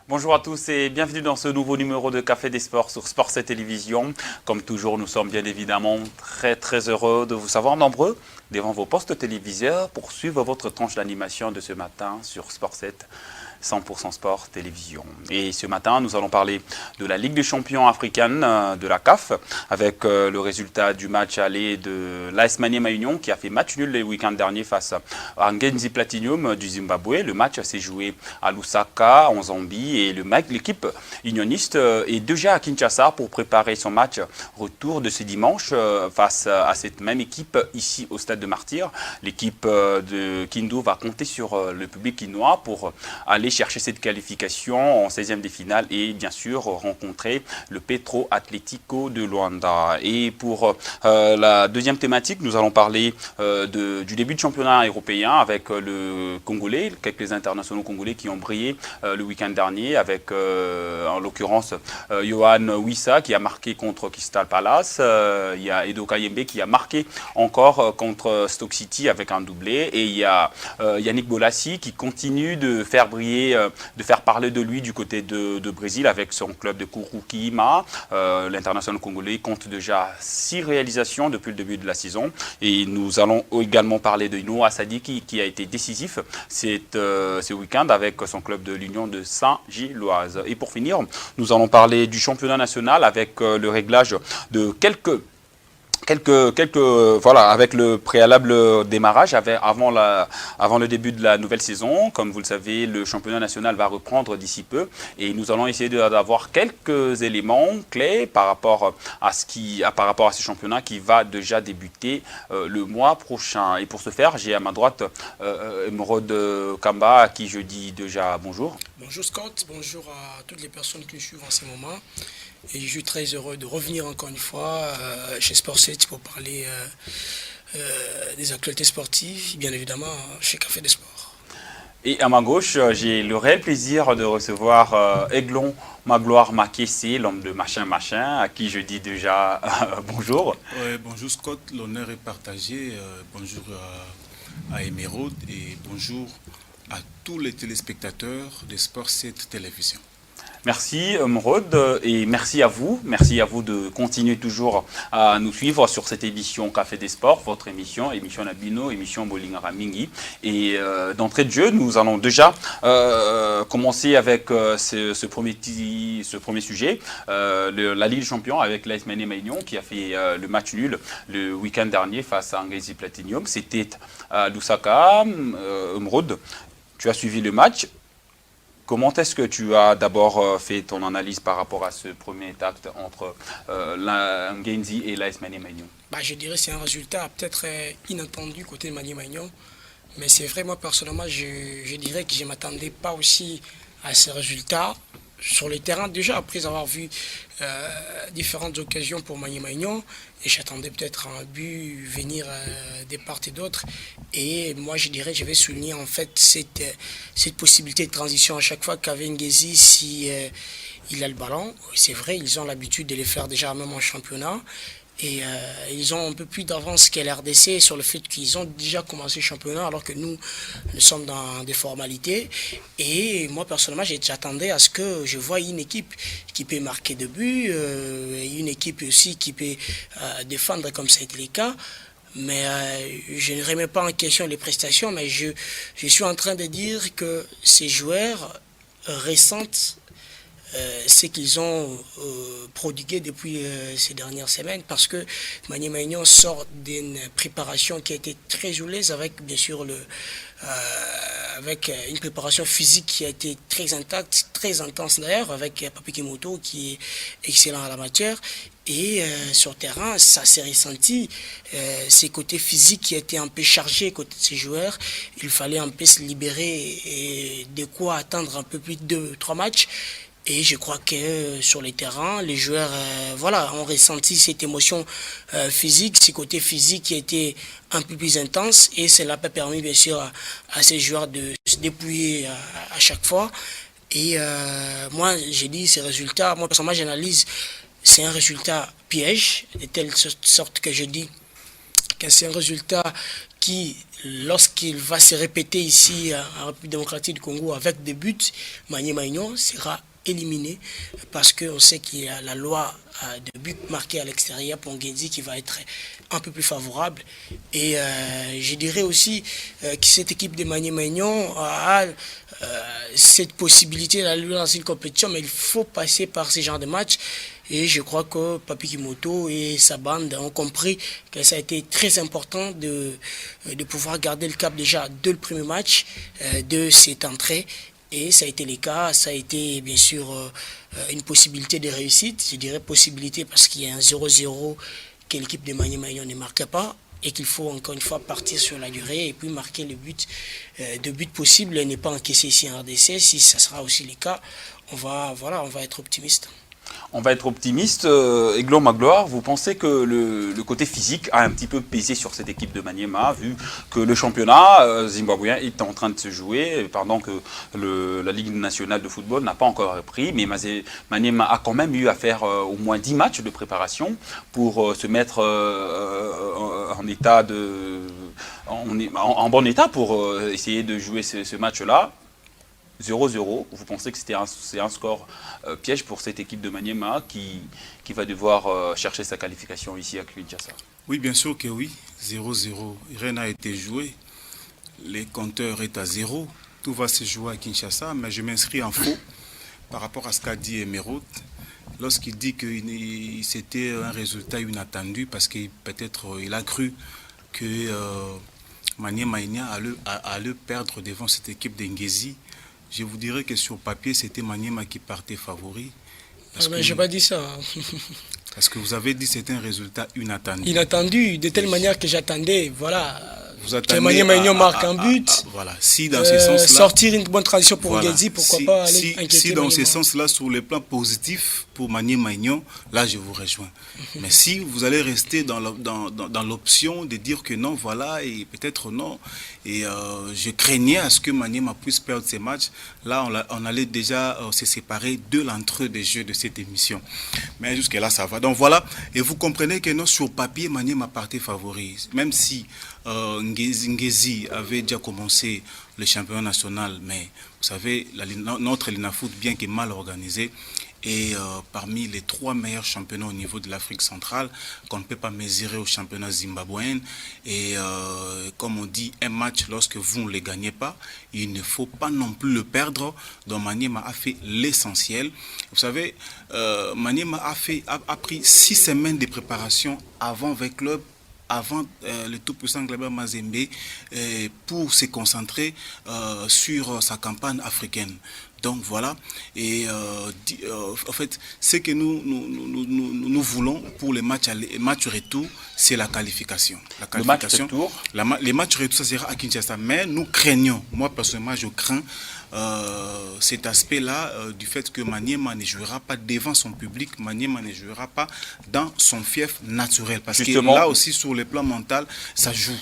Bonjour à tous et bienvenue dans ce nouveau numéro de Café des Sports sur Sport 7 Télévision. Comme toujours, nous sommes bien évidemment très heureux de vous savoir nombreux devant vos postes téléviseurs pour suivre votre tranche d'animation de ce matin sur Sport 7. 100% sport télévision. Et ce matin, nous allons parler de la Ligue des champions africaine de la CAF avec le résultat du match aller de l'AS Maniema Union qui a fait match nul le week-end dernier face à Ngenzi Platinum du Zimbabwe. Le match s'est joué à Lusaka en Zambie et l'équipe unioniste est déjà à Kinshasa pour préparer son match retour de ce dimanche face à cette même équipe ici au stade de Martyrs. L'équipe de Kindu va compter sur le public quinois pour aller chercher cette qualification en 16e des finales et bien sûr rencontrer le Petro Atlético de Luanda. Et pour la deuxième thématique, nous allons parler du début de championnat européen avec le Congolais, quelques internationaux congolais qui ont brillé le week-end dernier avec en l'occurrence Yohan Wissa qui a marqué contre Crystal Palace, il y a Edo Kayembe qui a marqué encore contre Stoke City avec un doublé et il y a Yannick Bolassi qui continue de faire briller, de faire parler de lui du côté de Brésil avec son club de Kurukiima. L'international congolais compte déjà 6 réalisations depuis le début de la saison. Et nous allons également parler de Noah Sadiki qui a été décisif ce week-end avec son club de l'Union de Saint-Gilloise. Et pour finir, nous allons parler du championnat national avec le réglage de quelques voilà, avec le préalable démarrage, avant le début de la nouvelle saison. Comme vous le savez, le championnat national va reprendre d'ici peu et nous allons essayer d'avoir quelques éléments clés par rapport à ce championnat qui va déjà débuter le mois prochain. Et pour ce faire, j'ai à ma droite Emeraude Kamba à qui je dis déjà bonjour. Bonjour Scott, bonjour à toutes les personnes qui nous suivent en ce moment. Et je suis très heureux de revenir encore une fois chez Sport 7 pour parler des actualités sportives, bien évidemment chez Café des Sports. Et à ma gauche, j'ai le réel plaisir de recevoir Aiglon Magloire Makessé, l'homme de machin, à qui je dis déjà bonjour. Bonjour Scott, l'honneur est partagé. Bonjour à Emeraude et bonjour à tous les téléspectateurs de Sport 7 Télévision. Merci Emeraude et merci à vous de continuer toujours à nous suivre sur cette émission Café des Sports, votre émission Nabino, émission Bolingara Mingi. Et d'entrée de jeu, nous allons déjà commencer avec ce premier sujet, la Ligue des Champions avec l'AS Maniema Union qui a fait le match nul le week-end dernier face à Ngenzi Platinum. C'était à Lusaka. Emeraude, tu as suivi le match. Comment est-ce que tu as d'abord fait ton analyse par rapport à ce premier acte entre Ngenzi et l'AS Maniema Union? Je dirais que c'est un résultat peut-être inattendu côté de Maniema Union. Mais c'est vrai, moi personnellement, je dirais que je ne m'attendais pas aussi à ce résultat sur le terrain. Déjà, après avoir vu différentes occasions pour Maniema Union, et j'attendais peut-être un but venir des parts et d'autres. Et moi, je dirais, je vais souligner en fait cette possibilité de transition à chaque fois qu'avait Ngenzi si il a le ballon. C'est vrai, ils ont l'habitude de les faire déjà même en championnat. Et ils ont un peu plus d'avance qu'à l'RDC sur le fait qu'ils ont déjà commencé le championnat alors que nous sommes dans des formalités. Et moi, personnellement, j'attendais à ce que je voie une équipe qui peut marquer de buts, une équipe aussi qui peut défendre comme ça a été le cas. Mais je ne remets pas en question les prestations, mais je suis en train de dire que ces joueurs récentes, ce qu'ils ont prodigué depuis ces dernières semaines, parce que Maniema Union sort d'une préparation qui a été très jouleuse avec bien sûr avec une préparation physique qui a été très intacte, très intense d'ailleurs, avec Papi Kimoto qui est excellent à la matière. Et sur terrain, ça s'est ressenti, ces côtés physiques qui étaient un peu chargés côté de ces joueurs. Il fallait un peu se libérer et de quoi attendre un peu plus de 2-3 matchs. Et je crois que sur les terrains, les joueurs ont ressenti cette émotion physique, ce côté physique qui était un peu plus intense. Et cela a permis bien sûr à ces joueurs de se dépouiller à chaque fois. Et moi, j'ai dit ces résultats, moi personnellement j'analyse, c'est un résultat piège, de telle sorte que je dis que c'est un résultat qui, lorsqu'il va se répéter ici en République démocratique du Congo avec des buts, Maniema Union sera éliminé parce qu'on sait qu'il y a la loi de but marqué à l'extérieur pour Ngenzi qui va être un peu plus favorable. Et je dirais aussi que cette équipe de Maniema Union a cette possibilité d'aller dans une compétition, mais il faut passer par ce genre de match. Et je crois que Papi Kimoto et sa bande ont compris que ça a été très important de pouvoir garder le cap déjà de le premier match, de cette entrée. Et ça a été le cas, ça a été bien sûr une possibilité de réussite. Je dirais possibilité parce qu'il y a un 0-0 que l'équipe de Maniema Union ne marquait pas et qu'il faut encore une fois partir sur la durée et puis marquer le but. De but possible et ne pas encaisser ici en RDC. Si ça sera aussi le cas, on va être optimiste. On va être optimiste. Aiglon Magloire, vous pensez que le côté physique a un petit peu pesé sur cette équipe de Maniema, vu que le championnat zimbabwéen est en train de se jouer, pendant que la Ligue nationale de football n'a pas encore repris, mais Maniema a quand même eu à faire au moins 10 matchs de préparation pour se mettre en état en bon état pour essayer de jouer ce match-là. 0-0, vous pensez que c'est un score piège pour cette équipe de Maniema qui va devoir chercher sa qualification ici à Kinshasa? Oui, bien sûr que oui. 0-0. Rien n'a été joué. Les compteurs sont à 0. Tout va se jouer à Kinshasa, mais je m'inscris en faux par rapport à ce qu'a dit Emeraude lorsqu'il dit que c'était un résultat inattendu parce qu'il peut-être il a cru que Maniema allait perdre devant cette équipe d'Ngezi. Je vous dirais que sur papier, c'était Maniema qui partait favori. Je n'ai pas dit ça. Parce que vous avez dit que c'était un résultat inattendu. Inattendu, de telle manière que j'attendais, voilà. Vous attendez Maniema Union marque un but. Voilà. Si dans ce sens-là, sortir une bonne transition pour voilà. Ngenzi, pourquoi pas aller inquiéter Si dans ce Maniema. sens-là, sur le plan positif, pour Maniema Union, là je vous rejoins. Mais si vous allez rester dans l'option de dire que non, voilà, et peut-être non, et je craignais à ce que Maniema puisse perdre ces matchs, là on allait déjà se séparer de l'entrée des jeux de cette émission. Mais jusque-là, ça va. Donc voilà, et vous comprenez que non, sur papier, Maniema partait favori. Même si Ngezi avait déjà commencé le championnat national, mais vous savez, notre Linafoot, bien que mal organisé, est parmi les 3 meilleurs championnats au niveau de l'Afrique centrale, qu'on ne peut pas mesurer au championnat zimbabwéen. Et comme on dit, un match, lorsque vous ne le gagnez pas, il ne faut pas non plus le perdre. Donc Maniema a fait l'essentiel. Vous savez, Maniema a pris 6 semaines de préparation avant avec club, avant le tout-puissant Kleber Mazembe, pour se concentrer sur sa campagne africaine. Donc voilà, et en fait, ce que nous voulons pour les matchs retour, c'est la qualification. La qualification. Les matchs retour, ça sera à Kinshasa. Mais nous craignons, moi personnellement, je crains cet aspect-là du fait que Maniema ne jouera pas devant son public, Maniema ne jouera pas dans son fief naturel. Parce que là aussi, sur le plan mental, ça joue.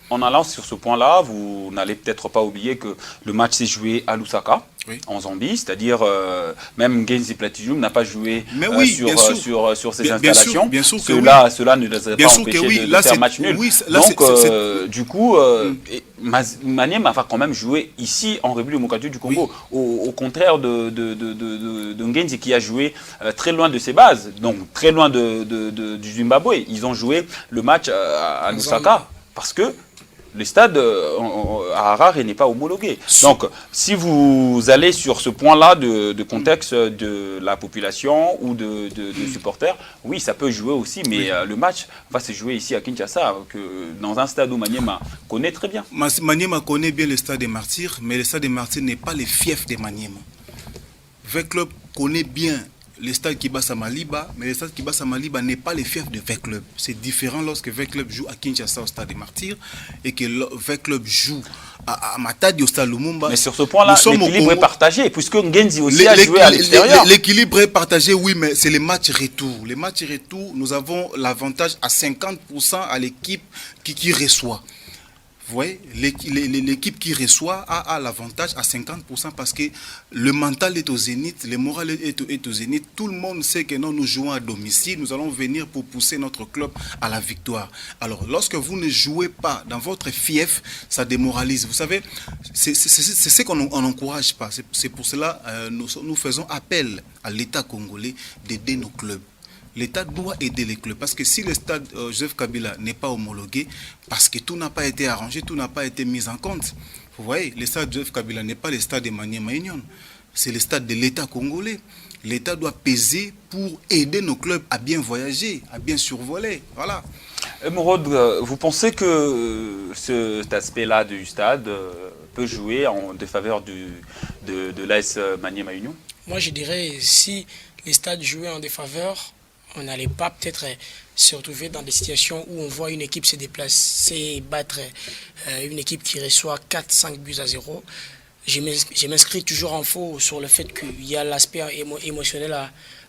En allant sur ce point-là, vous n'allez peut-être pas oublier que le match s'est joué à Lusaka, oui, en Zambie, c'est-à-dire même Ngenzi Platinum n'a pas joué sur ces installations. Bien sûr cela ne les a pas empêchés de faire match nul. Oui, du coup, Maniema va quand même jouer ici en République démocratique du Congo, oui, au contraire de Ngenzi qui a joué très loin de ses bases, donc très loin du Zimbabwe. Ils ont joué le match à Lusaka parce que le stade à Harare n'est pas homologué. Donc, si vous allez sur ce point-là de contexte de la population ou de supporters, oui, ça peut jouer aussi, mais le match va se jouer ici à Kinshasa, dans un stade où Maniema connaît très bien. Maniema connaît bien le stade des Martyrs, mais le stade des Martyrs n'est pas le fief de Maniema. V-Club connaît bien le stade Kibasa Maliba, mais le stade Kibasa Maliba n'est pas le fief de V-Club. C'est différent lorsque V-Club joue à Kinshasa au stade des Martyrs et que V-Club joue à Matadi au stade Lumumba. Mais sur ce point-là, l'équilibre est partagé, puisque Ngenzi aussi a joué à l'extérieur. L'équilibre est partagé, oui, mais c'est les matchs retour. Les matchs retour, nous avons l'avantage à 50% à l'équipe qui reçoit. Vous voyez, l'équipe qui reçoit a l'avantage à 50% parce que le mental est au zénith, le moral est au zénith. Tout le monde sait que non, nous jouons à domicile, nous allons venir pour pousser notre club à la victoire. Alors, lorsque vous ne jouez pas dans votre fief, ça démoralise. Vous savez, c'est ce qu'on n'encourage pas. C'est pour cela nous faisons appel à l'État congolais d'aider nos clubs. L'État doit aider les clubs parce que si le stade Joseph Kabila n'est pas homologué, parce que tout n'a pas été arrangé, tout n'a pas été mis en compte. Vous voyez, le stade Joseph Kabila n'est pas le stade de Maniema Union, c'est le stade de l'État congolais. L'État doit peser pour aider nos clubs à bien voyager, à bien survoler. Voilà. Morod, vous pensez que cet aspect-là du stade peut jouer en défaveur de l'AS Maniema Union? Moi, je dirais, si les stades jouaient en défaveur, on n'allait pas peut-être se retrouver dans des situations où on voit une équipe se déplacer, battre une équipe qui reçoit 4-5 buts à 0. Je m'inscris toujours en faux sur le fait qu'il y a l'aspect émotionnel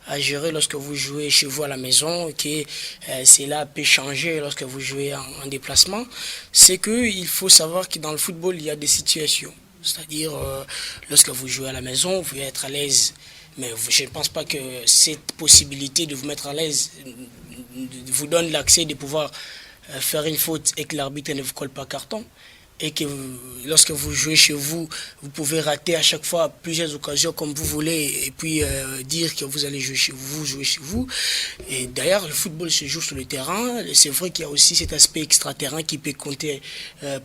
à gérer lorsque vous jouez chez vous à la maison, que cela peut changer lorsque vous jouez en déplacement. C'est qu'il faut savoir que dans le football, il y a des situations. C'est-à-dire, lorsque vous jouez à la maison, vous pouvez être à l'aise. Mais je ne pense pas que cette possibilité de vous mettre à l'aise vous donne l'accès de pouvoir faire une faute et que l'arbitre ne vous colle pas carton. Et que lorsque vous jouez chez vous, vous pouvez rater à chaque fois plusieurs occasions comme vous voulez et puis dire que vous allez jouer chez vous. Et d'ailleurs, le football se joue sur le terrain. C'est vrai qu'il y a aussi cet aspect extra-terrain qui peut compter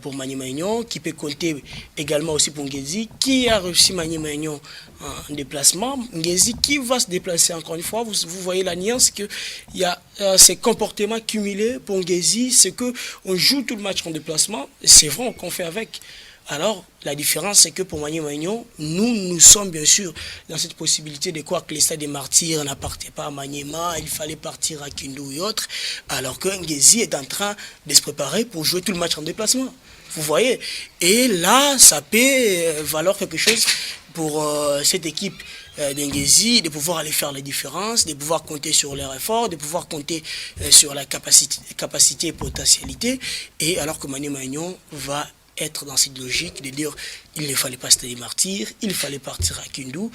pour Maniema Union, qui peut compter également aussi pour Ngezi, qui a réussi Maniema Union en déplacement. Ngezi qui va se déplacer encore une fois. Vous voyez la nuance qu'il y a ces comportements cumulés pour Ngezi, c'est qu'on joue tout le match en déplacement. C'est vrai, on fait avec. Alors, la différence, c'est que pour Maniema Union, nous sommes bien sûr dans cette possibilité de croire que les stades des martyrs n'appartenaient pas à Maniema, il fallait partir à Kindu et autres, alors que Ngezi est en train de se préparer pour jouer tout le match en déplacement. Vous voyez? Et là, ça peut valoir quelque chose pour cette équipe d'Ngezi, de pouvoir aller faire la différence, de pouvoir compter sur leur effort, de pouvoir compter sur la capacité et potentialité, et alors que Maniema Union va être dans cette logique de dire il ne fallait pas se démartir, il fallait partir à Kindu.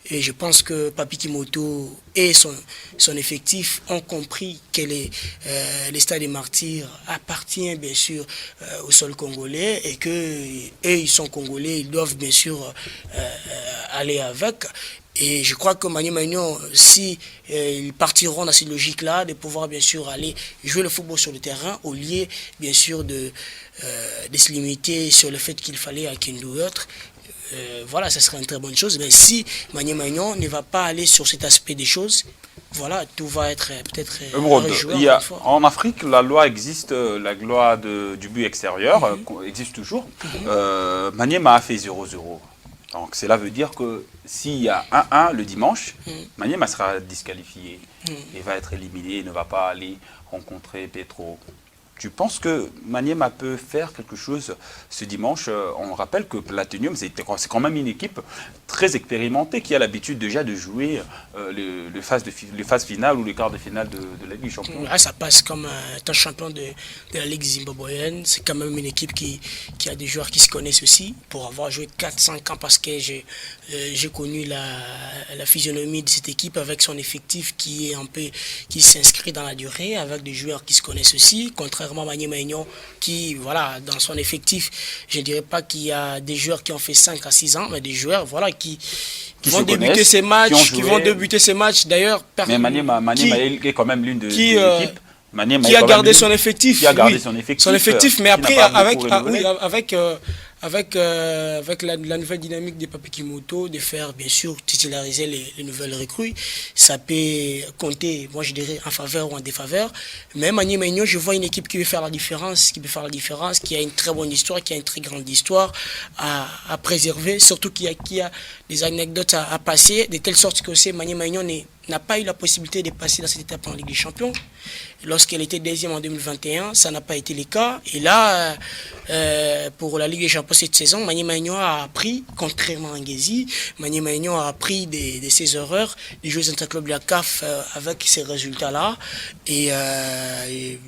Et je pense que Papi Kimoto et son effectif ont compris que les stades des martyrs appartiennent bien sûr au sol congolais et que ils sont congolais, ils doivent bien sûr aller avec. Et je crois que Maniema Union, si ils partiront dans cette logique-là, de pouvoir bien sûr aller jouer le football sur le terrain, au lieu bien sûr de se limiter sur le fait qu'il fallait à Kindu et autres, voilà, ça serait une très bonne chose. Mais si Maniema Union ne va pas aller sur cet aspect des choses, voilà, tout va être peut-être rejoué. En Afrique, la loi existe, la loi du but extérieur existe toujours. Maniema a fait 0-0. Donc cela veut dire que s'il y a 1-1 le dimanche, Maniema sera disqualifié et va être éliminé et ne va pas aller rencontrer Petro. Tu penses que Maniema peut faire quelque chose ce dimanche? On rappelle que Platinum, c'est quand même une équipe très expérimentée qui a l'habitude déjà de jouer les phases finales ou les quarts de finale de la Ligue des Champions. Là, ça passe comme un champion de la Ligue zimbabwéenne. C'est quand même une équipe qui a des joueurs qui se connaissent aussi. Pour avoir joué 4-5 ans, parce que j'ai connu la physionomie de cette équipe avec son effectif qui s'inscrit dans la durée, avec des joueurs qui se connaissent aussi, contrairement à Maniema Union qui, voilà, dans son effectif, je ne dirais pas qu'il y a des joueurs qui ont fait 5 à 6 ans, mais des joueurs, voilà, qui vont débuter ces matchs, d'ailleurs. Mais Maniema est quand même l'une des équipes. Qui a gardé son effectif. Son effectif, mais après, avec la nouvelle dynamique de Papi Kimoto, de faire bien sûr titulariser les nouvelles recrues, ça peut compter, moi je dirais, en faveur ou en défaveur. Mais Maniema Union, je vois une équipe qui veut faire la différence, qui a une très bonne histoire, qui a une très grande histoire à préserver, surtout qui a des anecdotes à passer, de telle sorte que Maniema Union n'a pas eu la possibilité de passer dans cette étape en Ligue des Champions. Lorsqu'elle était deuxième en 2021, ça n'a pas été le cas. Et là, pour la Ligue des Champions cette saison, Maniema Union a appris, contrairement à Ngezi, Maniema Union a appris de ses erreurs, des Jeux interclubs de la CAF avec ces résultats-là. Et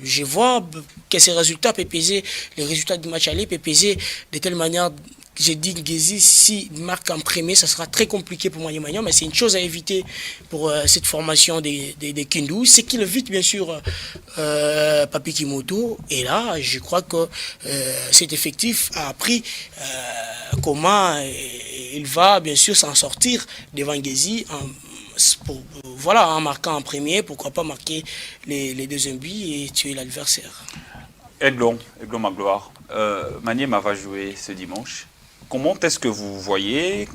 je vois que ces résultats peuvent peser, les résultats du match aller peuvent peser de telle manière. J'ai dit que Ngezi, s'il marque en premier, ça sera très compliqué pour Maniema Union, mais c'est une chose à éviter pour cette formation des Kindu. C'est qu'il évite bien sûr Papi Kimoto. Et là, je crois que cet effectif a appris comment il va bien sûr s'en sortir devant Ngezi en marquant en premier, pourquoi pas marquer les deuxièmes buts et tuer l'adversaire. Aiglon Magloire, Maniema va jouer ce dimanche. Comment est-ce que vous voyez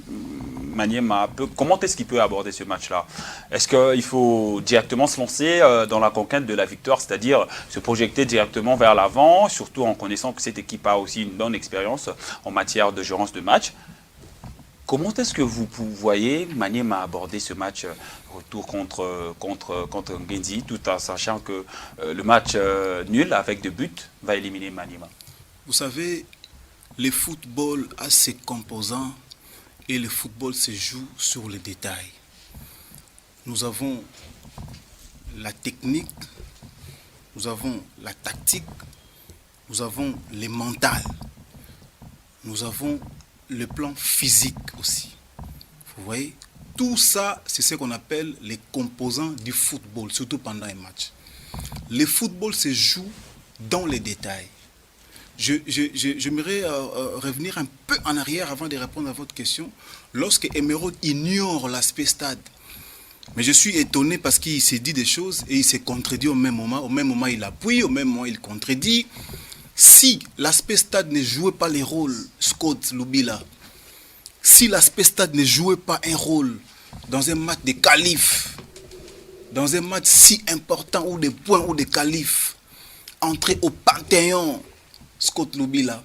Maniema, comment est-ce qu'il peut aborder ce match-là? Est-ce qu'il faut directement se lancer dans la conquête de la victoire, c'est-à-dire se projeter directement vers l'avant, surtout en connaissant que cette équipe a aussi une bonne expérience en matière de gérance de match? Comment est-ce que vous voyez Maniema aborder ce match retour contre Ngezi, tout en sachant que le match nul avec 2 buts va éliminer Maniema? Vous savez, le football a ses composants et le football se joue sur les détails. Nous avons la technique, nous avons la tactique, nous avons le mental, nous avons le plan physique aussi. Vous voyez, tout ça, c'est ce qu'on appelle les composants du football, surtout pendant un match. Le football se joue dans les détails. J'aimerais revenir un peu en arrière avant de répondre à votre question. Lorsque Emeraude ignore l'aspect stade, mais je suis étonné parce qu'il s'est dit des choses et il s'est contredit au même moment. Au même moment, il appuie, au même moment, il contredit. Si l'aspect stade ne jouait pas les rôles, Scott Lubila, si l'aspect stade ne jouait pas un rôle dans un match de qualif, dans un match si important ou des points ou des qualifs, entrer au Panthéon, Scott Lubila,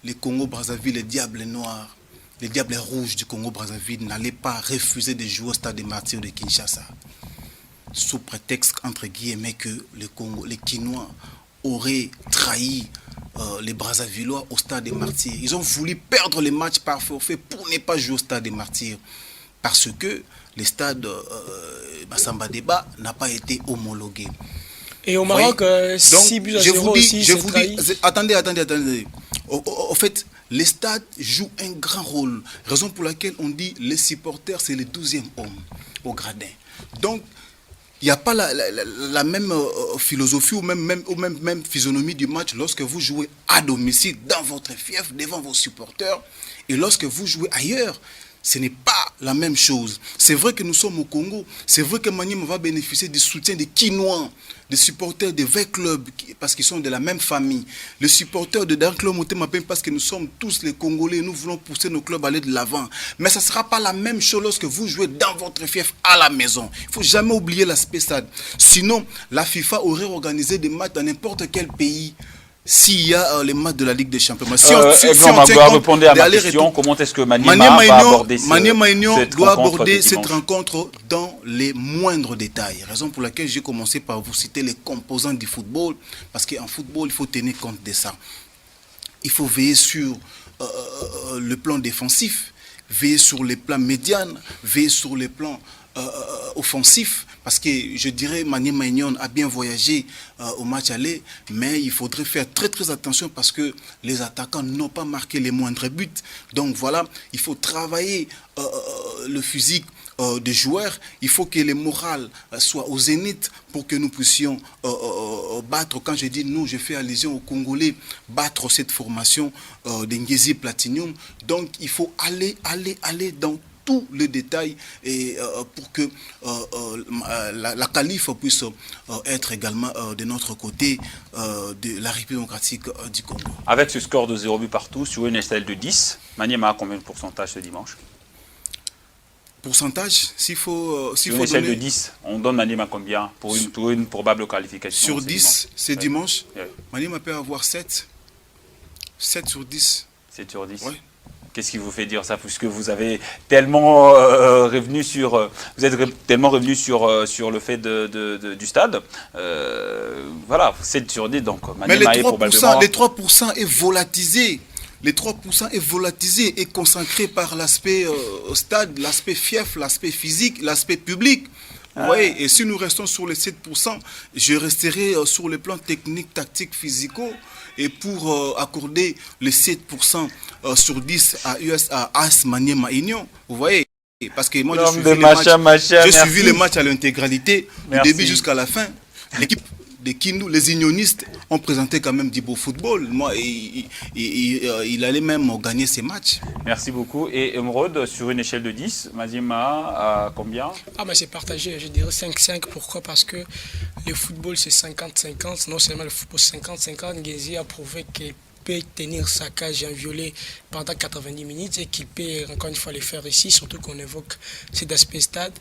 les Congo-Brazzaville, les Diables Noirs, les Diables Rouges du Congo-Brazzaville n'allaient pas refuser de jouer au stade des Martyrs de Kinshasa. Sous prétexte, entre guillemets, que les Kinois auraient trahi les Brazzavillois au stade des Martyrs. Ils ont voulu perdre les matchs par forfait pour ne pas jouer au stade des Martyrs. Parce que le stade Massamba Débat n'a pas été homologué. Et au Maroc, 6 buts à 0 aussi, je vous dis, attendez. Au fait, les stades jouent un grand rôle. Raison pour laquelle on dit les supporters, c'est le 12e homme au gradin. Donc, il n'y a pas la même philosophie ou même physionomie du match lorsque vous jouez à domicile, dans votre fief, devant vos supporters. Et lorsque vous jouez ailleurs, ce n'est pas la même chose. C'est vrai que nous sommes au Congo. C'est vrai que Maniema va bénéficier du soutien des Kinois, des supporters des 20 clubs, parce qu'ils sont de la même famille. Les supporters de Dark Club Motema parce que nous sommes tous les Congolais. Nous voulons pousser nos clubs à aller de l'avant. Mais ça ne sera pas la même chose lorsque vous jouez dans votre fief à la maison. Il ne faut jamais oublier l'aspect stade. Sinon, la FIFA aurait organisé des matchs dans n'importe quel pays. S'il y a les matchs de la Ligue des Champions, répondez à ma question. Comment est-ce que Maniema va aborder doit aborder cette rencontre dans les moindres détails. Raison pour laquelle j'ai commencé par vous citer les composants du football, parce qu'en football, il faut tenir compte de ça. Il faut veiller sur le plan défensif, veiller sur les plans médianes, veiller sur les plans offensif, parce que je dirais Maniema Union a bien voyagé au match aller, mais il faudrait faire très attention parce que les attaquants n'ont pas marqué les moindres buts. Donc voilà, il faut travailler le physique des joueurs, il faut que le moral soit au zénith pour que nous puissions battre, quand je dis nous, je fais allusion aux Congolais, battre cette formation de Ngezi Platinum. Donc il faut aller dans tous les détails et pour que la qualif puisse être également de notre côté de la République démocratique du Congo. Avec ce score de 0 but partout sur une échelle de 10, Maniema a combien de pourcentage ce dimanche? Pourcentage, s'il faut sur une échelle de 10, on donne Maniema combien pour une probable qualification? Sur 10, c'est dimanche. Ouais. Maniema peut avoir 7 sur 10. 7 sur 10. Ouais. Qu'est-ce qui vous fait dire ça? Puisque vous avez tellement vous êtes tellement revenu sur le fait du stade. Voilà, 7 sur 10, donc Mais les Maniema est 3%, probablement... les 3% est volatilisé. Les 3% est volatilisé et consacré par l'aspect stade, l'aspect fief, l'aspect physique, l'aspect public. Vous voyez, et si nous restons sur les 7%, je resterai sur le plan technique, tactique, physico. Et pour accorder les 7% sur 10 à AS Maniema Union, vous voyez, parce que moi j'ai suivi les matchs à l'intégralité, du début jusqu'à la fin. L'équipe de Kindu, les unionistes ont présenté quand même du beau football. Moi, il allait même gagner ces matchs. Merci beaucoup. Et Emeraude, sur une échelle de 10, Maniema à combien? Ah ben c'est partagé, je dirais 5-5. Pourquoi? Parce que le football c'est 50-50. Non seulement le football c'est 50-50, Guézi a prouvé qu'il peut tenir sa cage inviolée pendant 90 minutes et qu'il peut encore une fois le faire ici, surtout qu'on évoque cet aspect stade.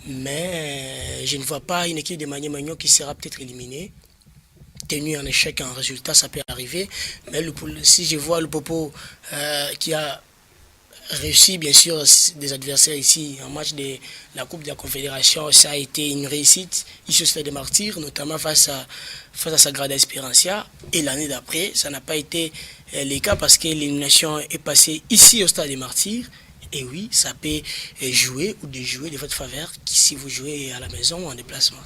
Mais je ne vois pas une équipe de Maniema Union qui sera peut-être éliminée. Tenu un échec, un résultat, ça peut arriver. Mais si je vois le Popo qui a réussi, bien sûr, des adversaires ici en match de la Coupe de la Confédération, ça a été une réussite ici au Stade des Martyrs, notamment face à Sagrada Esperança. Et l'année d'après, ça n'a pas été le cas parce que l'élimination est passée ici au Stade des Martyrs. Et oui, ça peut jouer ou déjouer de votre faveur si vous jouez à la maison ou en déplacement.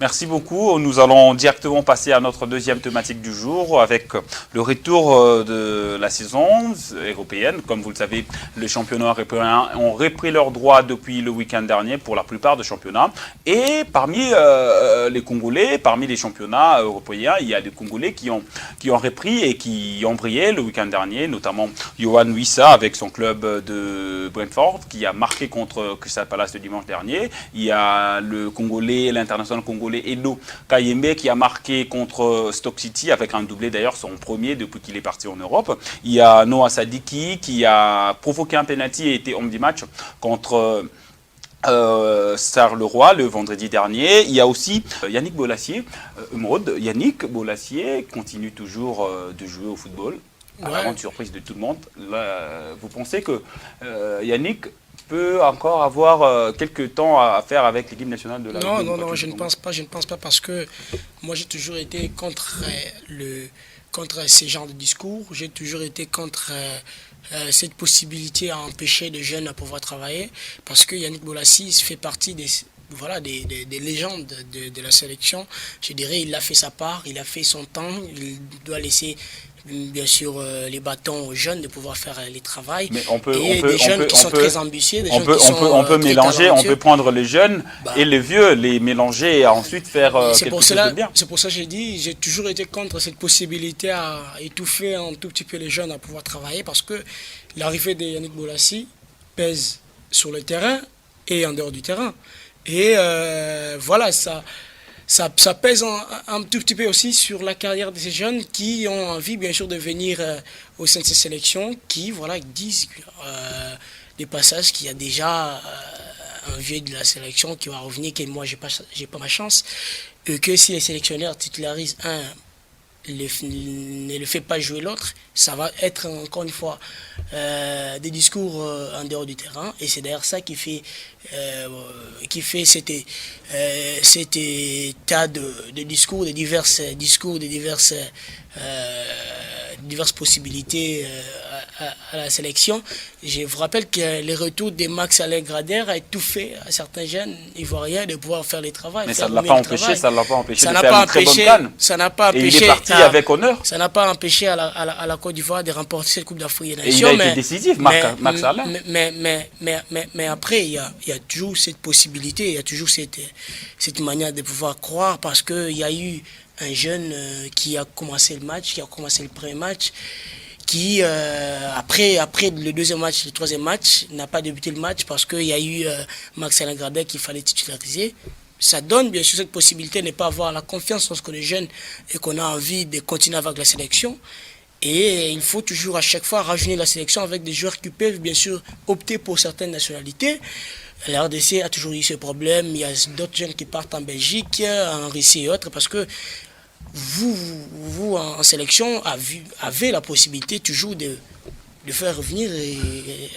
Merci beaucoup. Nous allons directement passer à notre deuxième thématique du jour avec le retour de la saison européenne. Comme vous le savez, les championnats européens ont repris leurs droits depuis le week-end dernier pour la plupart des championnats. Et parmi les Congolais, parmi les championnats européens, il y a des Congolais qui ont repris et qui ont brillé le week-end dernier, notamment Yohan Wissa avec son club de Brentford qui a marqué contre Crystal Palace le dimanche dernier. Il y a le Congolais, l'international Congolais Edo Kayembe qui a marqué contre Stoke City avec un doublé, d'ailleurs son premier depuis qu'il est parti en Europe. Il y a Noah Sadiki qui a provoqué un penalty et été homme du match contre Charleroi le vendredi dernier. Il y a aussi Yannick Bolasie. Yannick Bolasie continue toujours de jouer au football. À la grande surprise de tout le monde. Là, vous pensez que Yannick peut encore avoir quelques temps à faire avec l'équipe nationale de la Non, je ne pense pas parce que moi j'ai toujours été contre ces genres de discours, j'ai toujours été contre cette possibilité à empêcher les jeunes à pouvoir travailler parce que Yannick Bolasie fait partie des légendes de la sélection. Je dirais il a fait sa part, il a fait son temps, il doit laisser bien sûr les bâtons aux jeunes de pouvoir faire les travails. Mais des jeunes qui sont très ambitieux, on peut mélanger, on peut prendre les jeunes et les vieux, les mélanger et ensuite faire quelque chose de bien. C'est pour ça que j'ai toujours été contre cette possibilité à étouffer un tout petit peu les jeunes à pouvoir travailler parce que l'arrivée de Yannick Bolasie pèse sur le terrain et en dehors du terrain. Et voilà, ça pèse un tout petit peu aussi sur la carrière de ces jeunes qui ont envie bien sûr de venir au sein de ces sélections, qui disent des passages qu'il y a déjà un vieux de la sélection qui va revenir, que moi j'ai pas ma chance, et que si les sélectionneurs titularisent un, ne le fait pas jouer l'autre, ça va être encore une fois des discours en dehors du terrain, et c'est d'ailleurs ça qui fait cet état de discours, de diverses possibilités à la sélection. Je vous rappelle que le retour de Max Alain Grader a étouffé à certains jeunes ivoiriens de pouvoir faire les travaux. Mais ça ne l'a pas empêché, de faire une très bonne CAN. Ça n'a pas empêché. Et il est parti avec honneur. Ça n'a pas empêché à la Côte d'Ivoire de remporter cette Coupe d'Afrique des Nations. Et il a été décisif, Max Alain. Mais après, il y a toujours cette possibilité, il y a toujours cette manière de pouvoir croire parce qu'il y a eu un jeune qui a commencé le match, qui a commencé le premier match, qui après le deuxième match, le troisième match, n'a pas débuté le match parce qu'il y a eu Max Alain Gradet qu'il fallait titulariser. Ça donne bien sûr cette possibilité de ne pas avoir la confiance lorsque les jeunes et qu'on a envie de continuer avec la sélection. Et il faut toujours à chaque fois rajeunir la sélection avec des joueurs qui peuvent bien sûr opter pour certaines nationalités. La RDC a toujours eu ce problème. Il y a d'autres jeunes qui partent en Belgique, en Russie et autres, parce que vous en sélection, avez la possibilité toujours de de faire revenir et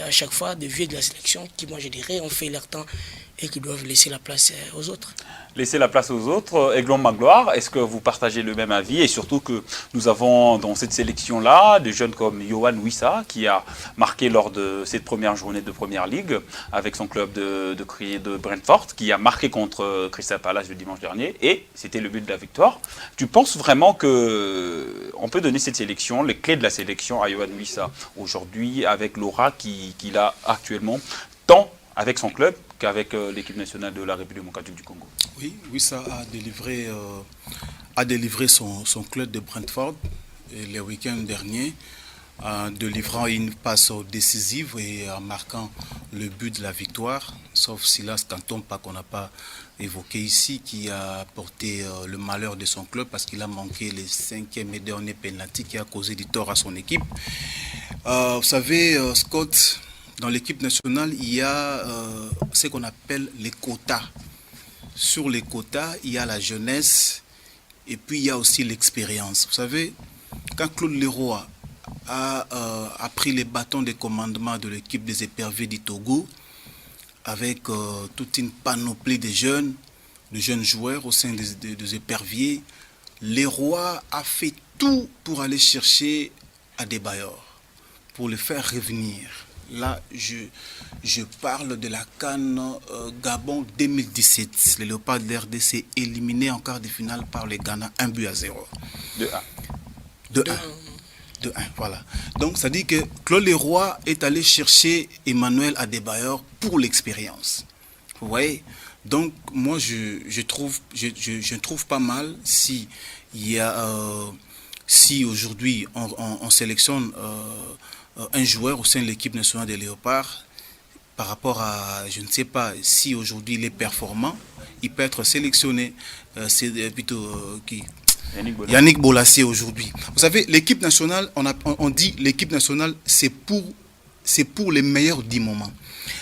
à chaque fois des vieux de la sélection qui, moi je dirais, ont fait leur temps et qui doivent laisser la place aux autres. Laisser la place aux autres. Aiglon Magloire, est-ce que vous partagez le même avis? Et surtout que nous avons dans cette sélection-là des jeunes comme Yohan Wissa qui a marqué lors de cette première journée de Première Ligue avec son club de Brentford, qui a marqué contre Crystal Palace le dimanche dernier et c'était le but de la victoire. Tu penses vraiment qu'on peut donner cette sélection, les clés de la sélection à Yohan Wissa aujourd'hui avec l'aura qu'il a actuellement, tant avec son club qu'avec l'équipe nationale de la République démocratique du Congo? Oui, Wissa a délivré son club de Brentford le week-end dernier, en délivrant une passe décisive et en marquant le but de la victoire, sauf Silas Kantompa qu'on n'a pas évoqué ici, qui a porté le malheur de son club parce qu'il a manqué les 5e et dernier penalty qui a causé du tort à son équipe. Vous savez, Scott, dans l'équipe nationale, il y a ce qu'on appelle les quotas. Sur les quotas, il y a la jeunesse et puis il y a aussi l'expérience. Vous savez, quand Claude Leroy a pris les bâtons de commandement de l'équipe des éperviers du Togo, avec toute une panoplie de jeunes joueurs au sein des éperviers, Leroy a fait tout pour aller chercher Adebayor, pour le faire revenir. Là, je parle de la CAN Gabon 2017. Les Léopards de l'RDC éliminés en quart de finale par les Ghana 1-0. 2-1, voilà. Donc, ça dit que Claude Leroy est allé chercher Emmanuel Adebayor pour l'expérience. Vous voyez? Donc, moi, je trouve pas mal si aujourd'hui on sélectionne un joueur au sein de l'équipe nationale des Léopards, par rapport à, je ne sais pas, si aujourd'hui il est performant, il peut être sélectionné. C'est plutôt qui Yannick Bolasie aujourd'hui. Vous savez, l'équipe nationale, on dit l'équipe nationale, c'est pour les meilleurs 10 moments.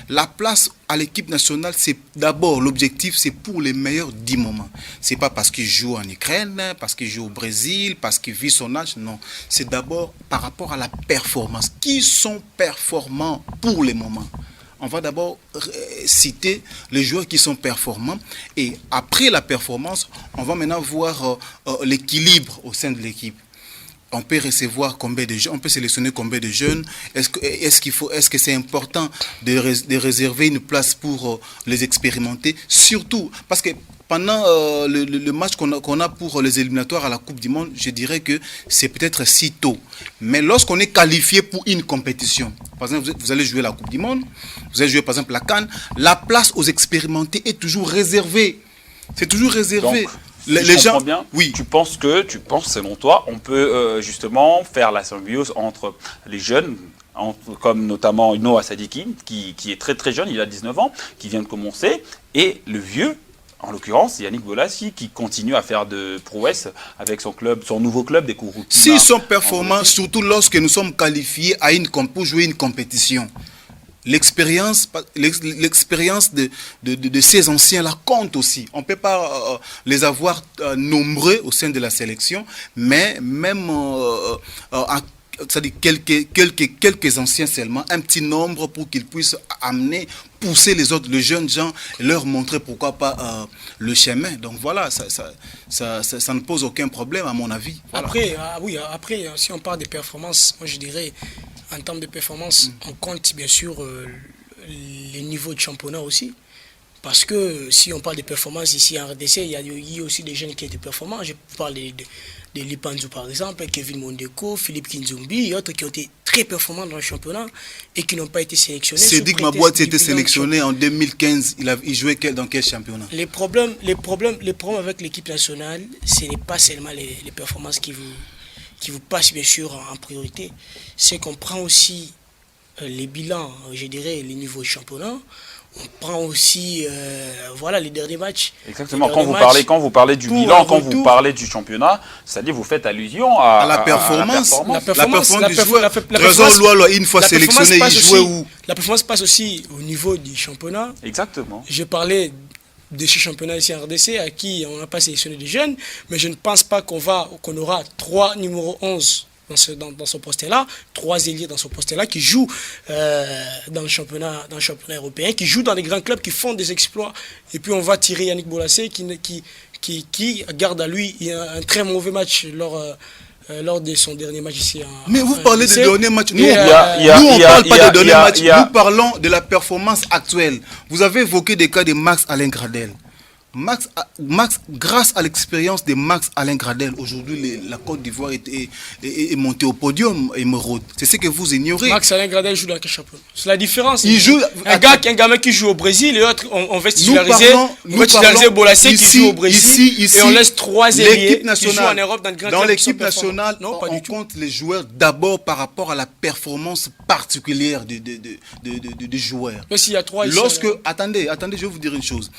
La place à l'équipe nationale, c'est d'abord l'objectif, c'est pour les meilleurs 10 moments. C'est pas parce qu'il joue en Ukraine, parce qu'il joue au Brésil, parce qu'il vit son âge, non. C'est d'abord par rapport à la performance. Qui sont performants pour les moments? On va d'abord citer les joueurs qui sont performants et après la performance, on va maintenant voir l'équilibre au sein de l'équipe. On peut recevoir combien de jeunes, on peut sélectionner combien de jeunes. Est-ce que c'est important de réserver une place pour les expérimenter? Surtout parce que pendant le match qu'on a pour les éliminatoires à la Coupe du Monde, je dirais que c'est peut-être si tôt. Mais lorsqu'on est qualifié pour une compétition, par exemple, vous allez jouer la Coupe du Monde, vous allez jouer par exemple la CAN, la place aux expérimentés est toujours réservée. C'est toujours réservé. Donc, les gens, bien, oui. Tu penses, selon toi, on peut justement faire la symbiose entre les jeunes, comme notamment Noah Sadiki, qui est très très jeune, il a 19 ans, qui vient de commencer, et le vieux, en l'occurrence, Yannick Bolasie, qui continue à faire de prouesses avec son nouveau club des Kouroukouna. S'ils sont performants, surtout lorsque nous sommes qualifiés pour jouer une compétition, l'expérience de ces anciens-là compte aussi. On ne peut pas les avoir nombreux au sein de la sélection, mais même c'est-à-dire quelques anciens seulement, un petit nombre pour qu'ils puissent pousser les autres, les jeunes gens, leur montrer pourquoi pas le chemin. Donc voilà, ça ne pose aucun problème à mon avis. Voilà. Après, si on parle des performances, moi je dirais, en termes de performance, on compte bien sûr les niveaux de championnat aussi. Parce que si on parle de performances ici en RDC, il y a aussi des jeunes qui étaient performants. Je parle de Lipanzou par exemple, Kevin Mondeko, Philippe Kinzumbi et autres qui ont été très performants dans le championnat et qui n'ont pas été sélectionnés. Cédric Mabouat a été sélectionné en 2015. Il jouait dans quel championnat? Les problèmes avec l'équipe nationale, ce n'est pas seulement les performances qui vous passent bien sûr en priorité. C'est qu'on prend aussi les bilans, je dirais, les niveaux de championnat. On prend aussi les derniers matchs. Exactement. Quand vous parlez du bilan, quand vous parlez du championnat, c'est-à-dire vous faites allusion à la performance. La performance du joueur. Trésor Loa, une fois sélectionné, il jouait où? La performance passe aussi au niveau du championnat. Exactement. Je parlais de ce championnat ici en RDC à qui on n'a pas sélectionné des jeunes, mais je ne pense pas qu'on aura 3 numéros 11 dans ce poste-là, 3 ailiers dans ce poste-là qui jouent dans le championnat européen, qui jouent dans les grands clubs, qui font des exploits. Et puis on va tirer Yannick Bolassé qui garde à lui un très mauvais match lors de son dernier match ici. Mais vous parlez de dernier match. Nous, Et, on ne parle pas de dernier match. Nous parlons de la performance actuelle. Vous avez évoqué des cas de Max Alain Gradel. Max, grâce à l'expérience de Max Alain Gradel, aujourd'hui la Côte d'Ivoire est montée au podium, Émeraude. C'est ce que vous ignorez. Max Alain Gradel joue dans quel championnat? C'est la différence. Il joue un gamin qui joue au Brésil et l'autre, on va titulariser Bolassé qui joue au Brésil ici, et on laisse 3 ailiers qui jouent en Europe dans l'équipe nationale. On compte les joueurs d'abord par rapport à la performance particulière du joueur. Mais s'il y a 3 ici. Attendez, je vais vous dire une chose.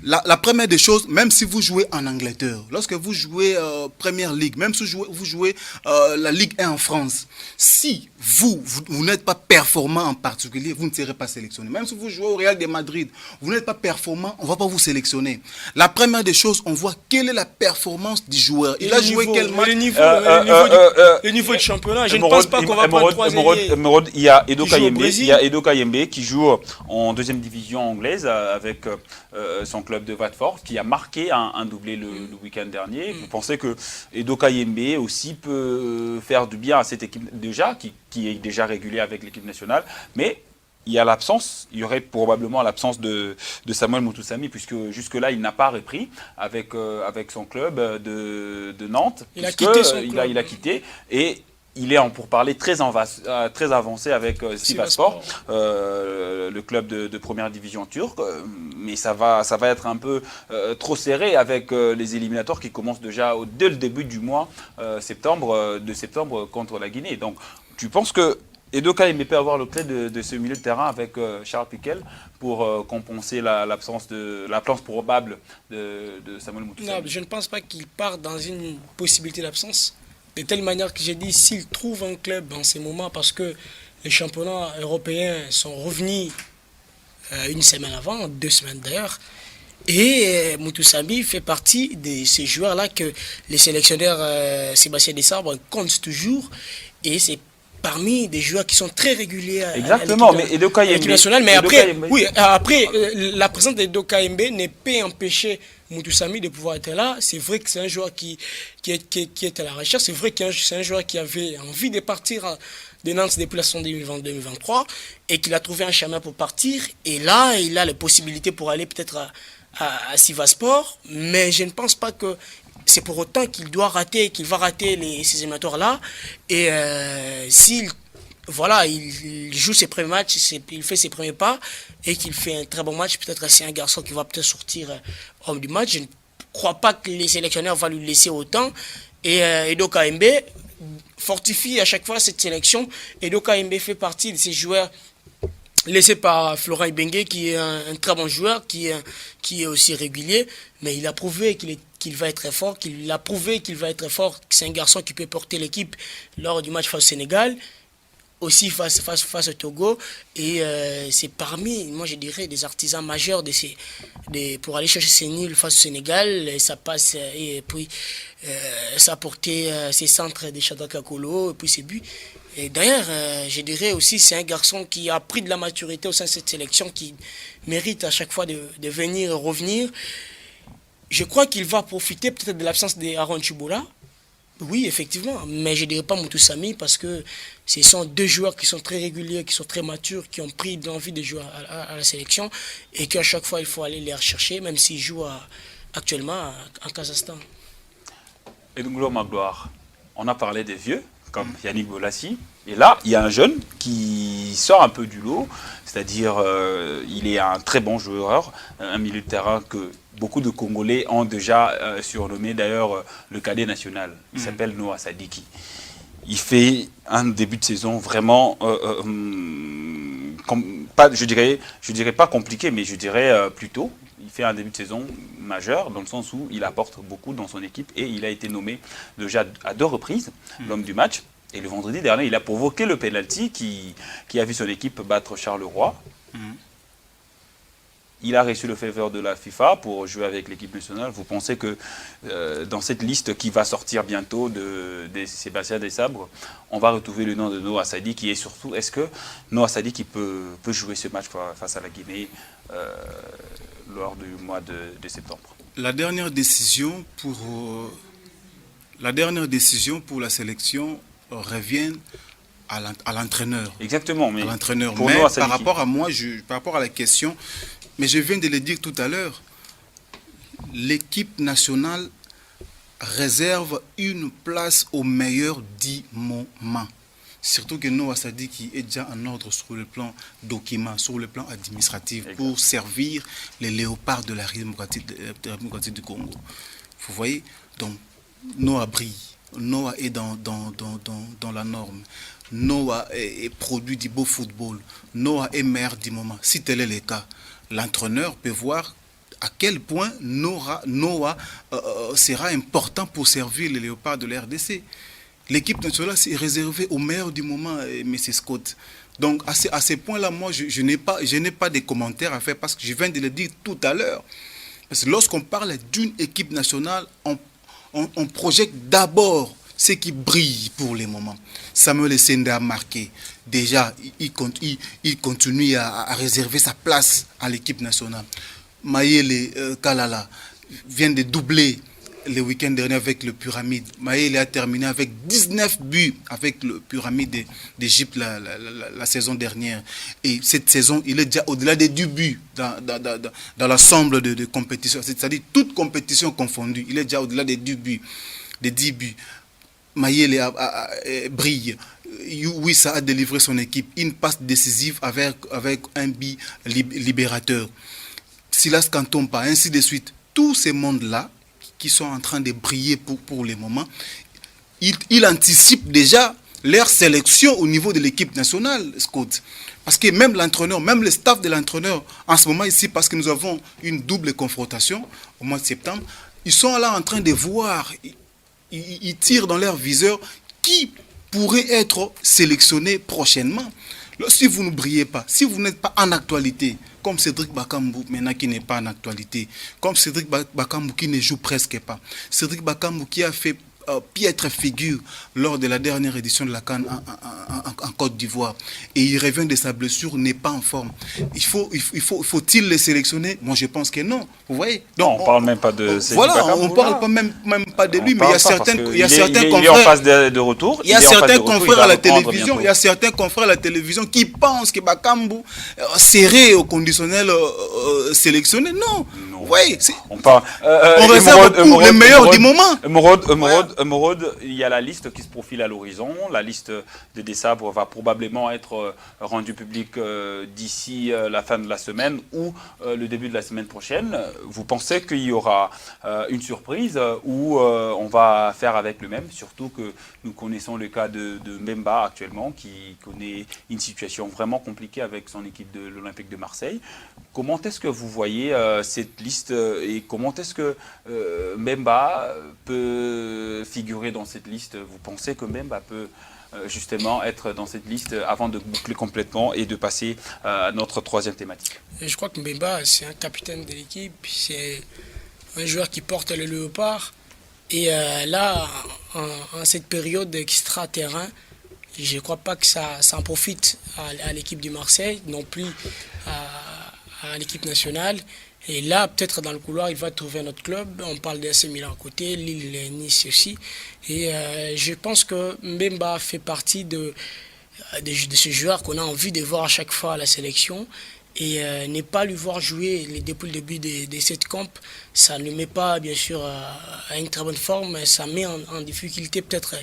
La première des choses, même si vous jouez en Angleterre, lorsque vous jouez Première Ligue, même si vous jouez la Ligue 1 en France, si vous n'êtes pas performant en particulier, vous ne serez pas sélectionné. Même si vous jouez au Real de Madrid, vous n'êtes pas performant, on ne va pas vous sélectionner. La première des choses, on voit quelle est la performance du joueur. Il a joué quel match? Le niveau du championnat, je ne pense pas qu'on va prendre 3 ailiers. Il y a Edo Kayembe qui joue en 2e division anglaise avec son club de Watford, qui a marqué un doublé le week-end dernier. Vous pensez que Edo Kayembe aussi peut faire du bien à cette équipe déjà, qui est déjà régulière avec l'équipe nationale, mais il y aurait probablement l'absence de Samuel Moutoussamy, puisque jusque-là, il n'a pas repris avec son club de Nantes. Il a quitté son club. Il a quitté, et il est en pourparlers très avancé avec Sivasspor, le club de première division turque. Mais ça va être un peu trop serré avec les éliminatoires qui commencent déjà dès le début du mois de septembre contre la Guinée. Donc, tu penses que Edo Kayembe peut avoir le clé de ce milieu de terrain avec Charles Piquel pour compenser l'absence probable de Samuel Moutoussamy? Non, je ne pense pas qu'il part dans une possibilité d'absence. De telle manière que j'ai dit, s'il trouve un club en ces moments, parce que les championnats européens sont revenus une semaine avant, 2 semaines d'ailleurs, et Moutoussamy fait partie de ces joueurs-là que les sélectionneurs Sébastien Desabre comptent toujours, et c'est parmi des joueurs qui sont très réguliers à l'équipe nationale. Mais après, la présence d'Edo Kayembe ne peut empêcher Moutoussamy de pouvoir être là. C'est vrai que c'est un joueur qui est à la recherche. C'est vrai que c'est un joueur qui avait envie de partir de Nantes depuis la saison 2022-2023 et qu'il a trouvé un chemin pour partir. Et là, il a la possibilité pour aller peut-être à Sivasspor. Mais je ne pense pas que c'est pour autant qu'il va rater ces éliminatoires-là. Et s'il joue ses premiers matchs, il fait ses premiers pas et qu'il fait un très bon match, peut-être c'est un garçon qui va peut-être sortir homme du match. Je ne crois pas que les sélectionneurs vont lui laisser autant. Et Edo Kayembe fortifie à chaque fois cette sélection. Edo Kayembe fait partie de ces joueurs laissé par Florent Ibenge, qui est un très bon joueur, qui est aussi régulier, mais il a prouvé qu'il va être très fort, c'est un garçon qui peut porter l'équipe lors du match face au Sénégal, aussi face au Togo, et c'est parmi, moi je dirais, des artisans majeurs pour aller chercher ses nuls face au Sénégal, et ça passe, et puis ça a porté ses centres de Shadrack Akolo, et puis ses buts. Et d'ailleurs, je dirais aussi, c'est un garçon qui a pris de la maturité au sein de cette sélection, qui mérite à chaque fois de venir et revenir. Je crois qu'il va profiter peut-être de l'absence d'Aaron Chubola. Oui, effectivement, mais je ne dirais pas Moutoussamy parce que ce sont 2 joueurs qui sont très réguliers, qui sont très matures, qui ont pris de l'envie de jouer à la sélection et qu'à chaque fois, il faut aller les rechercher, même s'ils jouent actuellement en Kazakhstan. Edouard Magloire, on a parlé des vieux, comme Yannick Bolassy. Et là, il y a un jeune qui sort un peu du lot, c'est-à-dire il est un très bon joueur, un milieu de terrain que beaucoup de Congolais ont déjà surnommé d'ailleurs le cadet national. Il s'appelle Noah Sadiki. Il fait un début de saison vraiment, je dirais pas compliqué, mais je dirais plutôt. Il fait un début de saison majeur dans le sens où il apporte beaucoup dans son équipe et il a été nommé déjà à 2 reprises l'homme du match. Et le vendredi dernier, il a provoqué le penalty qui a vu son équipe battre Charleroi. il a reçu le faveur de la FIFA pour jouer avec l'équipe nationale. Vous pensez que dans cette liste qui va sortir bientôt de Sébastien Desabre, on va retrouver le nom de Noah Sadi qui est surtout, est-ce que Noah Sadi qui peut jouer ce match face à la Guinée lors du mois de septembre? La dernière décision pour la sélection revient à l'entraîneur. Exactement, mais, l'entraîneur. Pour mais Noah par rapport à moi, par rapport à la question, mais je viens de le dire tout à l'heure, l'équipe nationale réserve une place au meilleur du moment. Surtout que Noah Sadi qui est déjà en ordre sur le plan document, sur le plan administratif, pour servir les léopards de la République démocratique du Congo. Vous voyez, donc Noah brille. Noah est dans la norme. Noah est produit du beau football. Noah est meilleur du moment. Si tel est le cas, l'entraîneur peut voir à quel point Noah sera important pour servir les léopards de la RDC. L'équipe nationale est réservée au meilleur du moment, M. Scott. Donc à ce point-là, moi, je n'ai pas de commentaires à faire parce que je viens de le dire tout à l'heure. Parce que lorsqu'on parle d'une équipe nationale, on projette d'abord ce qui brille pour le moment. Samuel Essende a marqué. Déjà, il continue à réserver sa place à l'équipe nationale. Mayele Kalala vient de doubler le week-end dernier avec le Pyramide. Mayele a terminé avec 19 buts avec le Pyramide d'Égypte la saison dernière. Et cette saison, il est déjà au-delà des 10 buts dans l'ensemble de compétitions. C'est-à-dire toute compétition confondue. Il est déjà au-delà des 10 buts. Mayele brille. Oui, ça a délivré son équipe. Une passe décisive avec un but libérateur. Silas Kantompa, ainsi de suite. Tous ces mondes-là qui sont en train de briller pour le moment, ils anticipent déjà leur sélection au niveau de l'équipe nationale, Scott. Parce que même l'entraîneur, même le staff de l'entraîneur, en ce moment ici, parce que nous avons une double confrontation au mois de septembre, ils sont là en train de voir, ils tirent dans leur viseur qui pourrait être sélectionné prochainement. Si vous ne brillez pas, si vous n'êtes pas en actualité, comme Cédric Bakambu, maintenant qui n'est pas en actualité, comme Cédric Bakambu qui ne joue presque pas, Cédric Bakambu qui a fait piètre figure lors de la dernière édition de la CAN en Côte d'Ivoire, et il revient de sa blessure, n'est pas en forme. Faut-il les sélectionner? Moi, je pense que non. Vous voyez? Donc, on ne parle même pas de Cédric voilà, Bakambu, on ne parle pas même pas de lui, mais il y a certains confrères. Il est en phase de retour. Il y a certains confrères à la télévision. Il y a certains confrères à la télévision qui pensent que Bakambu serait au conditionnel sélectionné. Non. Vous voyez, on réserve pour les meilleurs du moment. Emeraude, il y a la liste qui se profile à l'horizon. La liste de Desabre va probablement être rendue publique d'ici la fin de la semaine ou le début de la semaine prochaine. Vous pensez qu'il y aura une surprise ou on va faire avec le même, surtout que nous connaissons le cas de Mbemba actuellement qui connaît une situation vraiment compliquée avec son équipe de l'Olympique de Marseille. Comment est-ce que vous voyez cette liste et comment est-ce que Mbemba peut figurer dans cette liste? Vous pensez que Mbemba peut justement être dans cette liste avant de boucler complètement et de passer à notre troisième thématique? Je crois que Mbemba, c'est un capitaine de l'équipe, c'est un joueur qui porte le léopard. Et là, en cette période extra-terrain, je ne crois pas que ça en profite à l'équipe du Marseille, non plus à l'équipe nationale. Et là, peut-être dans le couloir, il va trouver un autre club. On parle d'AC Milan à côté, Lille, Nice aussi. Et je pense que Mbemba fait partie de ce joueur qu'on a envie de voir à chaque fois à la sélection. Et ne pas lui voir jouer depuis le début de cette camp, ça ne le met pas bien sûr à une très bonne forme, ça met en difficulté peut-être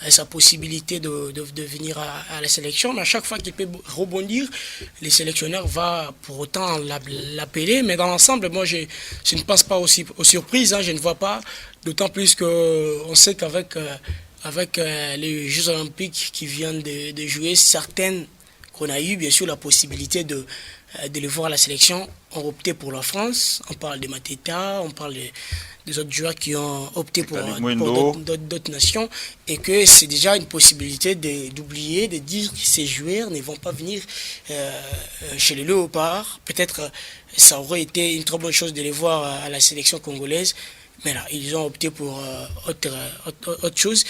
sa possibilité de venir à la sélection. Mais à chaque fois qu'il peut rebondir, les sélectionneurs vont pour autant l'appeler. Mais dans l'ensemble, moi je ne pense pas aux surprises, je ne vois pas, d'autant plus qu'on sait qu'avec les Jeux Olympiques qui viennent de jouer, certaines qu'on a eu bien sûr la possibilité de de les voir à la sélection ont opté pour la France. On parle de Mateta, on parle des autres joueurs qui ont opté pour d'autres nations, et que c'est déjà une possibilité d'oublier, de dire que ces joueurs ne vont pas venir chez les Léopards. Peut-être ça aurait été une très bonne chose de les voir à la sélection congolaise, mais là, ils ont opté pour autre chose.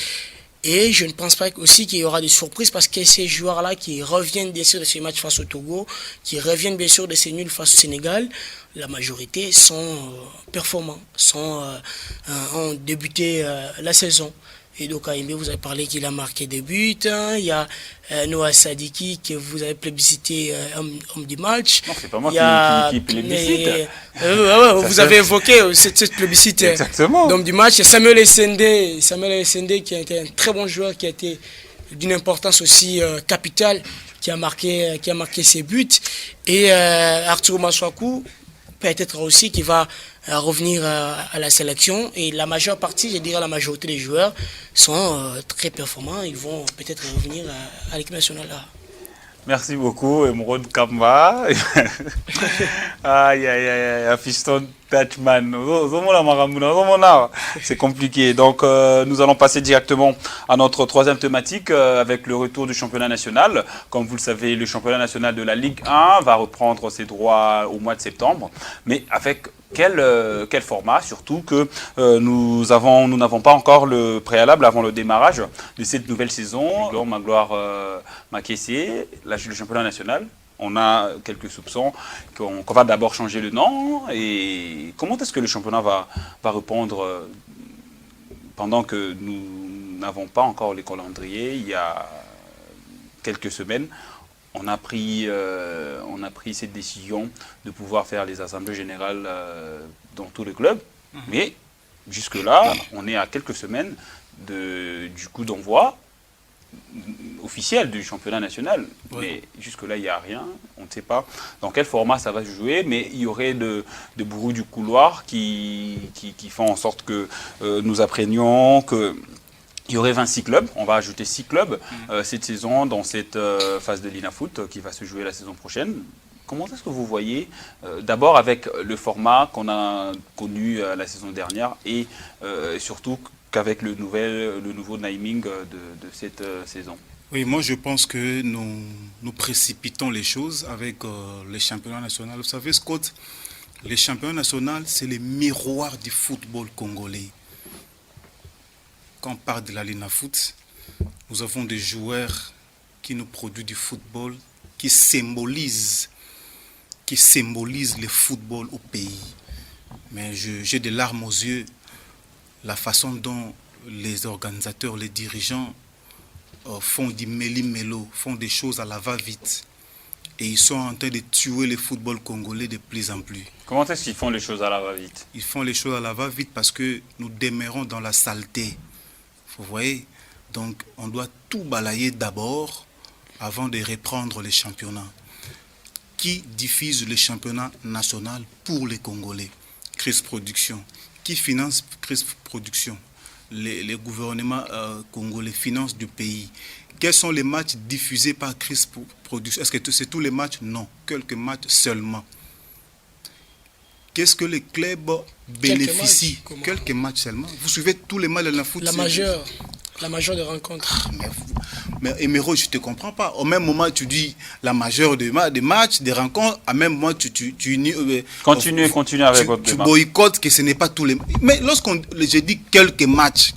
Et je ne pense pas aussi qu'il y aura des surprises, parce que ces joueurs-là qui reviennent bien sûr de ces matchs face au Togo, qui reviennent bien sûr de ces nuls face au Sénégal, la majorité sont performants, ont débuté la saison. Et donc Aimé, vous avez parlé qu'il a marqué des buts. Il y a Noah Sadiki que vous avez plébiscité homme du match. Non, c'est pas moi qui plébiscite. Vous avez évoqué cette plébiscite d'homme du match. Il y a Samuel Essendé qui a été un très bon joueur, qui a été d'une importance aussi capitale, qui a marqué ses buts. Et Arturo Maswaku, peut-être aussi, qui va revenir à la sélection. Et la majeure partie, je dirais la majorité des joueurs sont très performants. Ils vont peut-être revenir à l'équipe nationale. Merci beaucoup, Emeraude Kamba. Aïe, Fiston Touchman. C'est compliqué. Donc, nous allons passer directement à notre troisième thématique avec le retour du championnat national. Comme vous le savez, le championnat national de la Ligue 1 va reprendre ses droits au mois de septembre. Mais avec quel format, surtout que nous n'avons pas encore le préalable avant le démarrage de cette nouvelle saison. Magloire Makessé, le championnat national. On a quelques soupçons qu'on va d'abord changer le nom. Et comment est-ce que le championnat va répondre pendant que nous n'avons pas encore les calendriers? Il y a quelques semaines, on a pris cette décision de pouvoir faire les assemblées générales dans tous les clubs. Mais jusque-là, on est à quelques semaines du coup d'envoi officiel du championnat national. Mais jusque-là, il n'y a rien. On ne sait pas dans quel format ça va se jouer, mais il y aurait de bruits du couloir qui font en sorte que nous apprenions que il y aurait 26 clubs. On va ajouter 6 clubs cette saison dans cette phase de l'INAFoot qui va se jouer la saison prochaine. Comment est-ce que vous voyez, d'abord avec le format qu'on a connu la saison dernière et surtout qu'avec le nouveau naming de cette saison? Oui, moi je pense que nous précipitons les choses avec les championnats nationaux. Vous savez, Scott, les championnats nationaux, c'est le miroir du football congolais. Quand on parle de la LINAFoot, nous avons des joueurs qui nous produisent du football, qui symbolisent le football au pays. Mais j'ai des larmes aux yeux, la façon dont les organisateurs, les dirigeants font du méli-mélo, font des choses à la va-vite. Et ils sont en train de tuer le football congolais de plus en plus. Comment est-ce qu'ils font les choses à la va-vite? Ils font les choses à la va-vite parce que nous demeurons dans la saleté. Vous voyez? Donc on doit tout balayer d'abord avant de reprendre les championnats. Qui diffuse le championnat national pour les Congolais? Chris Production. Qui finance Chris Production? Les gouvernements congolais financent du pays. Quels sont les matchs diffusés par Chris Production? Est-ce que c'est tous les matchs? Non, quelques matchs seulement. Qu'est-ce que les clubs bénéficient? Quelques matchs seulement. Vous suivez tous les matchs de la foot? La majeure des rencontres. Mais Emeraude, je ne te comprends pas. Au même moment, tu dis la majeure des matchs, des rencontres. À même moment, tu Continuez avec votre débat. Tu boycottes que ce n'est pas tous les... Mais je dis quelques matchs,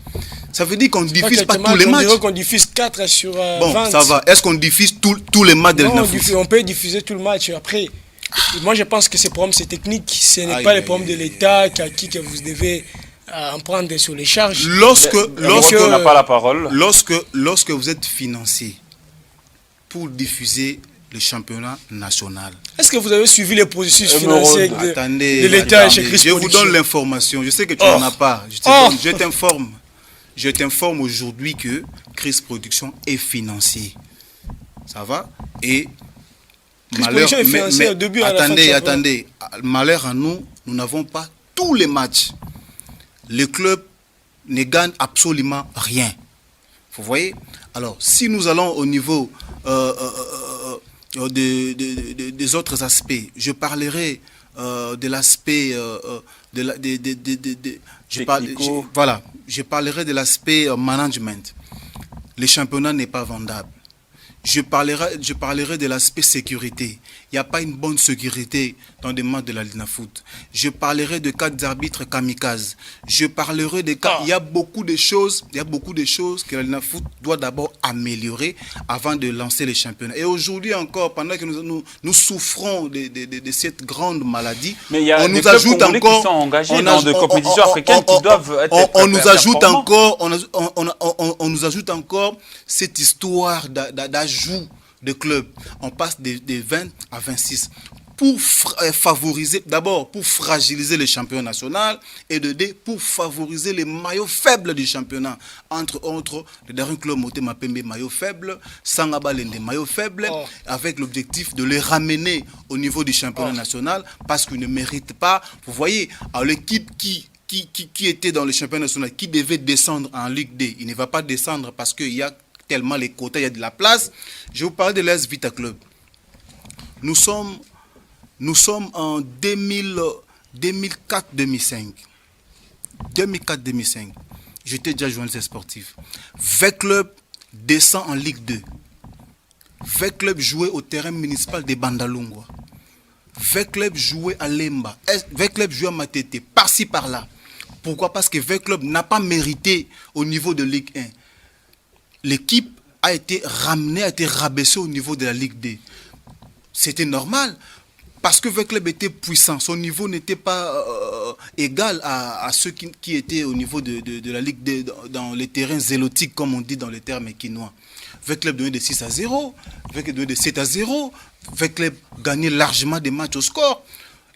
ça veut dire qu'on ne diffuse pas tous les matchs. On dirait qu'on diffuse 4 sur 20. Bon, ça va. Est-ce qu'on diffuse tous les matchs de la foot? On peut diffuser tout le match. Après, moi, je pense que ces problèmes, c'est technique. Ce n'est pas les problèmes de l'État que vous devez en prendre sur les charges. On n'a pas la parole. Lorsque vous êtes financé pour diffuser le championnat national. Est-ce que vous avez suivi les processus financiers de l'État chez Chris Production? Je vous donne l'information. Je sais que tu n'en as pas. Je t'informe aujourd'hui que Chris Production est financier. Ça va? Et malheur, est financier au début à la fin. Attendez. Malheur à nous, nous n'avons pas tous les matchs. Le club ne gagne absolument rien. Vous voyez? Alors, si nous allons au niveau des autres aspects. Je parlerai de l'aspect voilà, je parlerai de l'aspect management. Le championnat n'est pas vendable. Je parlerai de l'aspect sécurité. Il n'y a pas une bonne sécurité dans des matchs de la Ligue Foot. Je parlerai de cas d'arbitres kamikazes. Je parlerai de cas. Il y a beaucoup de choses que la Ligue Foot doit d'abord améliorer avant de lancer les championnats. Et aujourd'hui encore, pendant que nous souffrons de cette grande maladie, mais il y a on des nous ajoute clubs encore. Qui sont engagés dans des compétitions africaines qui doivent être. On nous ajoute encore. On nous ajoute encore cette histoire d'ajout de clubs. On passe de 20 à 26 pour favoriser, d'abord pour fragiliser le championnat national et pour favoriser les maillots faibles du championnat. Entre autres, le dernier club Motema Pembe maillot faible, Sangabalende maillot faible, avec l'objectif de les ramener au niveau du championnat national parce qu'ils ne méritent pas. Vous voyez, l'équipe qui était dans le championnat national, qui devait descendre en Ligue D, il ne va pas descendre parce qu'il y a tellement les quotas, il y a de la place. Je vais vous parler de l'AS Vita Club. Nous sommes en 2004-2005. 2004-2005. J'étais déjà journaliste sportif. V Club descend en Ligue 2. V Club jouait au terrain municipal de Bandalungwa. V Club jouait à Lemba. V Club jouait à Matete, par-ci par-là. Pourquoi? Parce que V Club n'a pas mérité au niveau de Ligue 1. L'équipe a été ramenée, a été rabaissée au niveau de la Ligue D. C'était normal, parce que V Club était puissant. Son niveau n'était pas égal à ceux qui étaient au niveau de la Ligue D, dans les terrains zélotiques, comme on dit dans les termes quinois. V Club donnait de 6-0, V Club donnait de 7-0, V Club gagnait largement des matchs au score.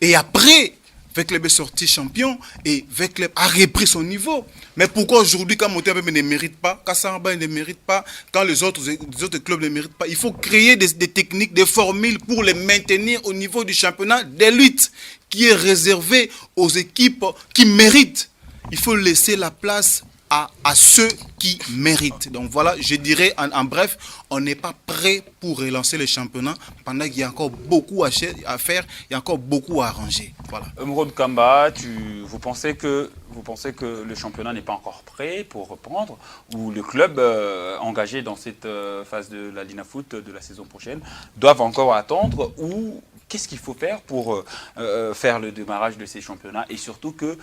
Et après, V Club est sorti champion et V Club a repris son niveau. Mais pourquoi aujourd'hui, quand Motema ne mérite pas, quand Samba ne mérite pas, quand les autres clubs ne méritent pas, il faut créer des techniques, des formules pour les maintenir au niveau du championnat d'élite qui est réservé aux équipes qui méritent. Il faut laisser la place à ceux qui méritent. Donc voilà, je dirais en bref, on n'est pas prêt pour relancer le championnat pendant qu'il y a encore beaucoup à faire, il y a encore beaucoup à arranger. Voilà. Emeraude Kamba, vous pensez que le championnat n'est pas encore prêt pour reprendre, ou le club engagé dans cette phase de la Ligue Foot de la saison prochaine doivent encore attendre, ou qu'est-ce qu'il faut faire pour faire le démarrage de ces championnats, et surtout qu'il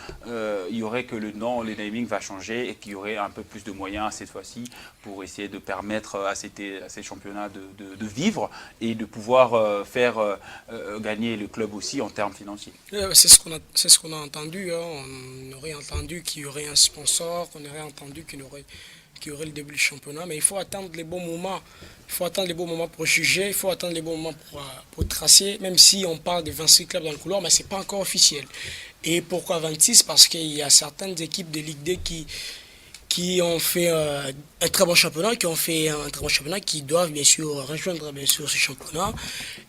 y aurait que le naming va changer et qu'il y aurait un peu plus de moyens cette fois-ci pour essayer de permettre à ces championnats de vivre et de pouvoir faire gagner le club aussi en termes financiers. C'est ce qu'on a entendu. Hein. On aurait entendu qu'il y aurait un sponsor, on aurait entendu qu'il y aurait le début du championnat, mais il faut attendre les bons moments. Il faut attendre les bons moments pour juger, il faut attendre les bons moments pour tracer, même si on parle de 26 clubs dans le couloir, mais ce n'est pas encore officiel. Et pourquoi 26? Parce qu'il y a certaines équipes de Ligue D qui ont fait un très bon championnat, qui doivent bien sûr rejoindre ce championnat,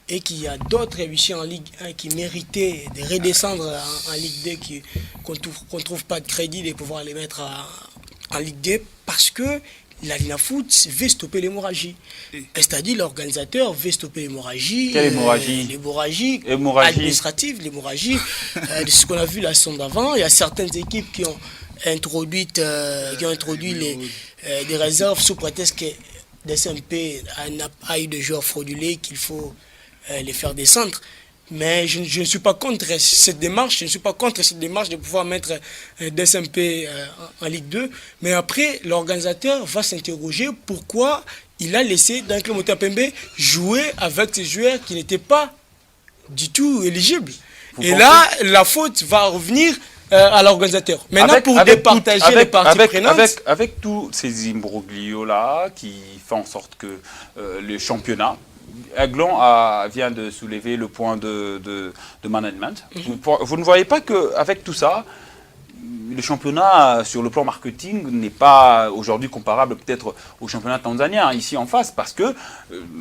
et qu'il y a d'autres réussis en Ligue 1 qui méritaient de redescendre en Ligue D, qu'on ne trouve pas de crédit de pouvoir les mettre en Ligue D, parce que la Ligue Foot veut stopper l'hémorragie. C'est-à-dire l'organisateur veut stopper l'hémorragie. Quelle hémorragie? L'hémorragie administrative, l'hémorragie de ce qu'on a vu la saison d'avant. Il y a certaines équipes qui ont introduit des réserves sous prétexte que DSMP n'a pas eu de joueurs fraudulés qu'il faut les faire descendre. Mais je ne suis pas contre cette démarche. Je ne suis pas contre cette démarche de pouvoir mettre DSMP en Ligue 2. Mais après, l'organisateur va s'interroger pourquoi il a laissé dans le club Motema Pembe jouer avec ces joueurs qui n'étaient pas du tout éligibles. Là, la faute va revenir à l'organisateur. Maintenant, pour départager les parties prenantes... Avec tous ces imbroglios-là qui font en sorte que le championnat... Aiglon vient de soulever le point de management. Vous ne voyez pas qu'avec tout ça, le championnat sur le plan marketing n'est pas aujourd'hui comparable peut-être au championnat tanzanien ici en face, parce que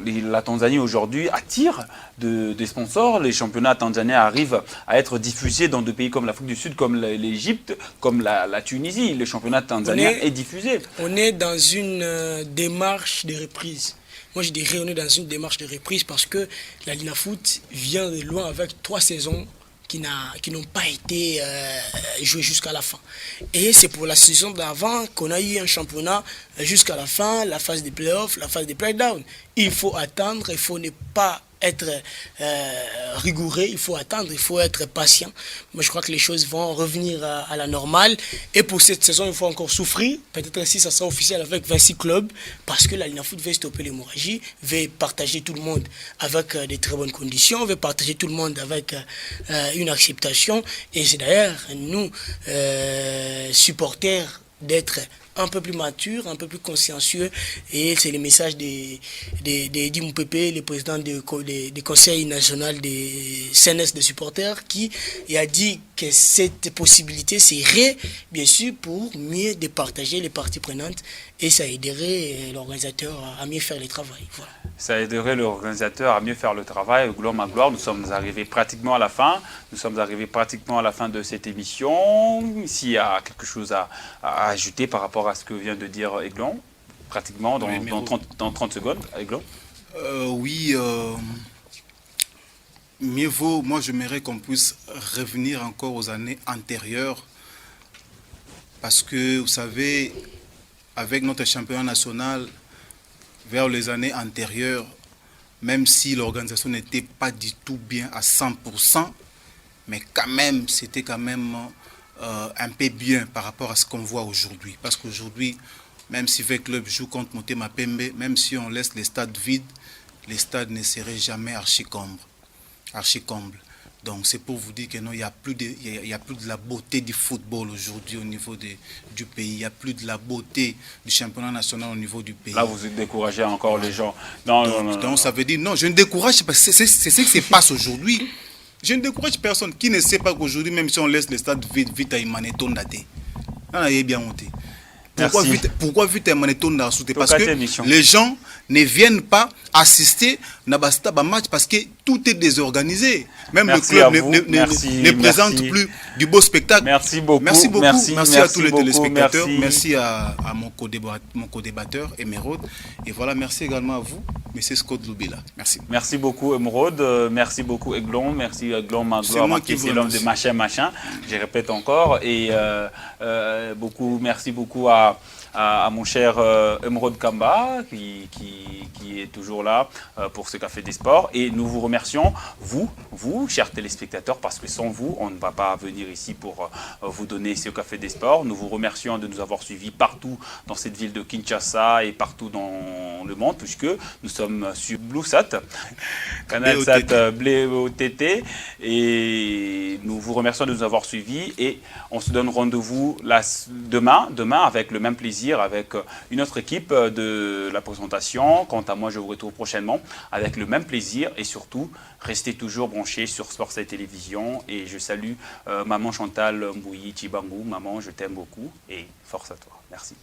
la Tanzanie aujourd'hui attire des sponsors. Les championnats tanzaniens arrivent à être diffusés dans des pays comme l'Afrique du Sud, comme l'Égypte, comme la Tunisie. Le championnat tanzanien est diffusé. On est dans une démarche de reprise. moi je dirais on est dans une démarche de reprise parce que la Lina Foot vient de loin avec 3 saisons qui n'ont pas été jouées jusqu'à la fin. Et c'est pour la saison d'avant qu'on a eu un championnat jusqu'à la fin, la phase des playoffs, la phase des playdowns. Il faut attendre, il faut ne pas être rigoureux, il faut attendre, il faut être patient. Moi, je crois que les choses vont revenir à la normale. Et pour cette saison, il faut encore souffrir. Peut-être si ça sera officiel avec 26 clubs, parce que la Lina Foot veut stopper l'hémorragie, veut partager tout le monde avec de très bonnes conditions, veut partager tout le monde avec une acceptation. Et c'est d'ailleurs nous, supporters, d'être un peu plus mature, un peu plus consciencieux, et c'est le message d'Edi Moupépé, le président du Conseil national des CNS des supporters, qui a dit que cette possibilité serait bien sûr pour mieux départager les parties prenantes, et ça aiderait l'organisateur à mieux faire le travail. Voilà. Ça aiderait l'organisateur à mieux faire le travail. Gloire ma gloire, nous sommes arrivés pratiquement à la fin. Nous sommes arrivés pratiquement à la fin de cette émission. S'il y a quelque chose à ajouter par rapport à ce que vient de dire Aiglon, pratiquement dans 30 secondes, Aiglon. Oui, mieux vaut, moi j'aimerais qu'on puisse revenir encore aux années antérieures, parce que vous savez, avec notre championnat national, vers les années antérieures, même si l'organisation n'était pas du tout bien à 100%, mais quand même, c'était quand même un peu bien par rapport à ce qu'on voit aujourd'hui. Parce qu'aujourd'hui, même si le club joue contre Motema Pembe, même si on laisse les stades vides, les stades ne seraient jamais archi-combles. Donc c'est pour vous dire que non, il n'y a plus de la beauté du football aujourd'hui au niveau du pays. Il n'y a plus de la beauté du championnat national au niveau du pays. Là, vous découragez encore les gens. Donc ça veut dire, non, je ne décourage pas. C'est ce qui se passe aujourd'hui. Je ne décourage personne qui ne sait pas qu'aujourd'hui, même si on laisse les stades vides, vite à Imaneton daté. Non, il est bien monté. Pourquoi vite à Imaneton daté? Parce que les gens ne viennent pas assister à match parce que tout est désorganisé. Même le club ne présente plus du beau spectacle. Merci beaucoup. Merci à tous les téléspectateurs. Merci à mon co-débatteur, Emeraude. Et voilà, merci également à vous, M. Scott Lubila. Merci. Merci beaucoup, Emeraude. Merci beaucoup, Aiglon. Merci, Aiglon Magloire, qui est l'homme de machin. Je répète encore. Et merci beaucoup à mon cher Emeraude Kamba, qui est toujours là pour ce Café des Sports. Et nous vous remercions, vous, chers téléspectateurs, parce que sans vous, on ne va pas venir ici pour vous donner ce Café des Sports. Nous vous remercions de nous avoir suivis partout dans cette ville de Kinshasa et partout dans le monde, puisque nous sommes sur BlueSat, CanalSat BOTT. Et nous vous remercions de nous avoir suivis. Et on se donne rendez-vous demain avec le même plaisir, avec une autre équipe de la présentation. Quant à moi, je vous retrouve prochainement avec le même plaisir et surtout, restez toujours branchés sur Sport 7 Télévision. Et je salue Maman Chantal Mbouyi Tchibangou. Maman, je t'aime beaucoup et force à toi. Merci.